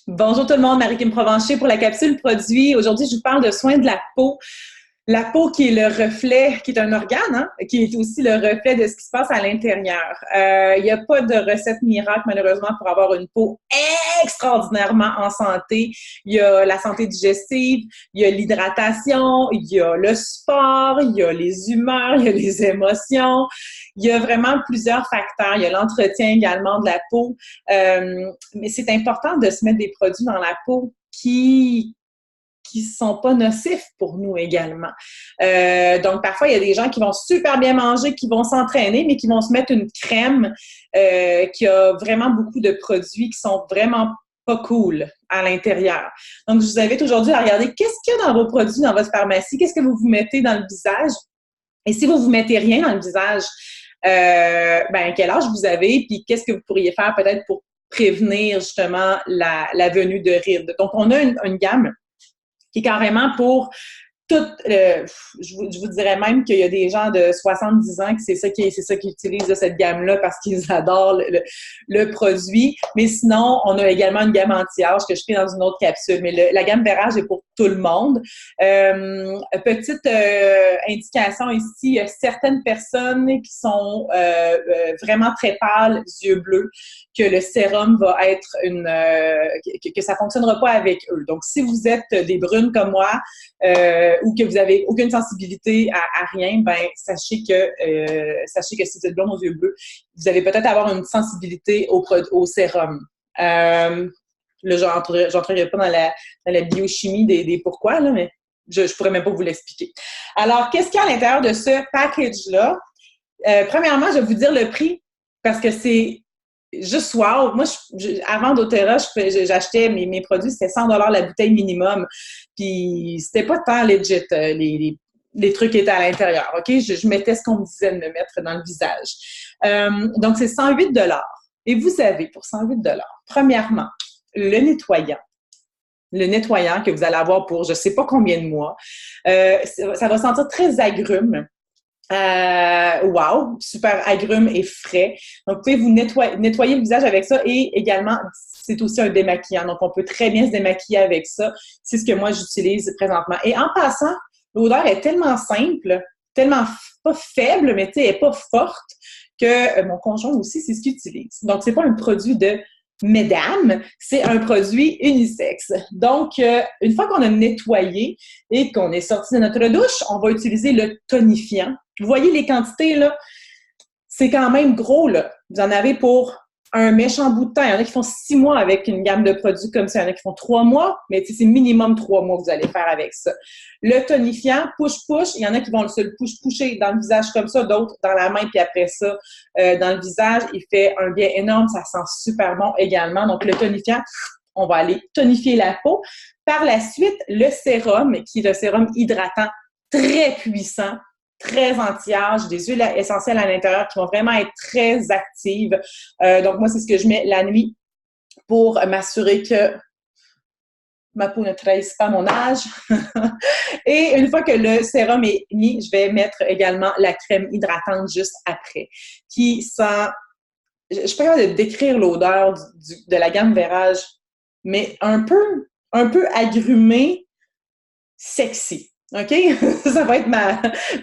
Bonjour tout le monde, Marie-Kim Provencher pour la capsule produit. Aujourd'hui, je vous parle de soins de la peau. La peau qui est le reflet, qui est un organe, hein, qui est aussi le reflet de ce qui se passe à l'intérieur. Il n'y a pas de recette miracle, malheureusement, pour avoir une peau extraordinairement en santé. Il y a la santé digestive, il y a l'hydratation, il y a le sport, il y a les humeurs, il y a les émotions. Il y a vraiment plusieurs facteurs. Il y a l'entretien également de la peau. Mais c'est important de se mettre des produits dans la peau qui sont pas nocifs pour nous également. Donc, parfois, il y a des gens qui vont super bien manger, qui vont s'entraîner, mais qui vont se mettre une crème qui a vraiment beaucoup de produits qui sont vraiment pas cool à l'intérieur. Donc, je vous invite aujourd'hui à regarder qu'est-ce qu'il y a dans vos produits, dans votre pharmacie, qu'est-ce que vous vous mettez dans le visage. Et si vous vous mettez rien dans le visage, quel âge vous avez, puis qu'est-ce que vous pourriez faire peut-être pour prévenir justement la venue de rides. Donc, on a une gamme qui est carrément pour tout, je vous dirais même qu'il y a des gens de 70 ans qui c'est ça qui utilisent là, cette gamme-là parce qu'ils adorent le produit. Mais sinon, on a également une gamme anti-âge que je fais dans une autre capsule. Mais la gamme Vérage est pour tout le monde. Petite indication ici, il y a certaines personnes qui sont vraiment très pâles, yeux bleus, que le sérum va être que ça fonctionnera pas avec eux. Donc, si vous êtes des brunes comme moi, ou que vous avez aucune sensibilité à rien, ben sachez que si vous êtes blonde aux yeux bleus, vous allez peut-être avoir une sensibilité au sérum. Là, j'entrerai pas dans la biochimie des pourquoi, là, mais je pourrais même pas vous l'expliquer. Alors, qu'est-ce qu'il y a à l'intérieur de ce package-là? Premièrement, je vais vous dire le prix parce que c'est juste wow! Moi, avant doTERRA, j'achetais mes produits, c'était 100$ la bouteille minimum. Puis c'était pas tant legit, les trucs qui étaient à l'intérieur, OK? Je mettais ce qu'on me disait de me mettre dans le visage. Donc, c'est 108$. Et vous avez, pour 108$, premièrement, le nettoyant que vous allez avoir pour je sais pas combien de mois. Ça va sentir très agrumes. Wow, super agrumes et frais. Donc, vous pouvez vous nettoyer le visage avec ça et également, c'est aussi un démaquillant. Donc, on peut très bien se démaquiller avec ça. C'est ce que moi, j'utilise présentement. Et en passant, l'odeur est tellement simple, tellement pas faible, mais tu sais, elle est pas forte que mon conjoint aussi, c'est ce qu'il utilise. Donc, c'est pas un produit de mesdames, c'est un produit unisexe. Donc, une fois qu'on a nettoyé et qu'on est sorti de notre douche, on va utiliser le tonifiant. Vous voyez les quantités, là? C'est quand même gros, là. Vous en avez pour un méchant bout de temps. Il y en a qui font 6 mois avec une gamme de produits comme ça. Il y en a qui font 3 mois, mais c'est minimum 3 mois que vous allez faire avec ça. Le tonifiant, push-push, il y en a qui vont se le push-pusher dans le visage comme ça, d'autres dans la main, puis après ça, dans le visage. Il fait un bien énorme, ça sent super bon également. Donc, le tonifiant, on va aller tonifier la peau. Par la suite, le sérum, qui est le sérum hydratant très puissant, très anti-âge, des huiles essentielles à l'intérieur qui vont vraiment être très actives. Donc, moi, c'est ce que je mets la nuit pour m'assurer que ma peau ne trahisse pas mon âge. Et une fois que le sérum est mis, je vais mettre également la crème hydratante juste après, qui sent... Je suis pas capable de décrire l'odeur de la gamme Vérage, mais un peu agrumée, sexy. OK? Ça va être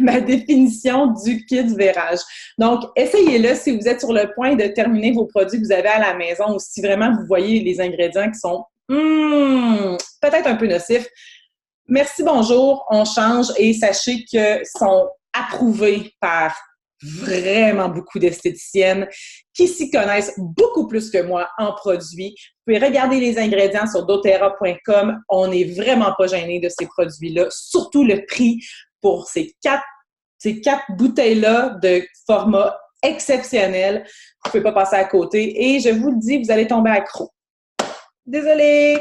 ma définition du kit Vérage. Donc, essayez-le si vous êtes sur le point de terminer vos produits que vous avez à la maison ou si vraiment vous voyez les ingrédients qui sont peut-être un peu nocifs. Merci, bonjour, on change et sachez que sont approuvés par vraiment beaucoup d'esthéticiennes qui s'y connaissent beaucoup plus que moi en produits. Vous pouvez regarder les ingrédients sur doTERRA.com. On n'est vraiment pas gêné de ces produits-là, surtout le prix pour ces quatre bouteilles-là de format exceptionnel. Vous ne pouvez pas passer à côté et je vous le dis, vous allez tomber accro. Désolée!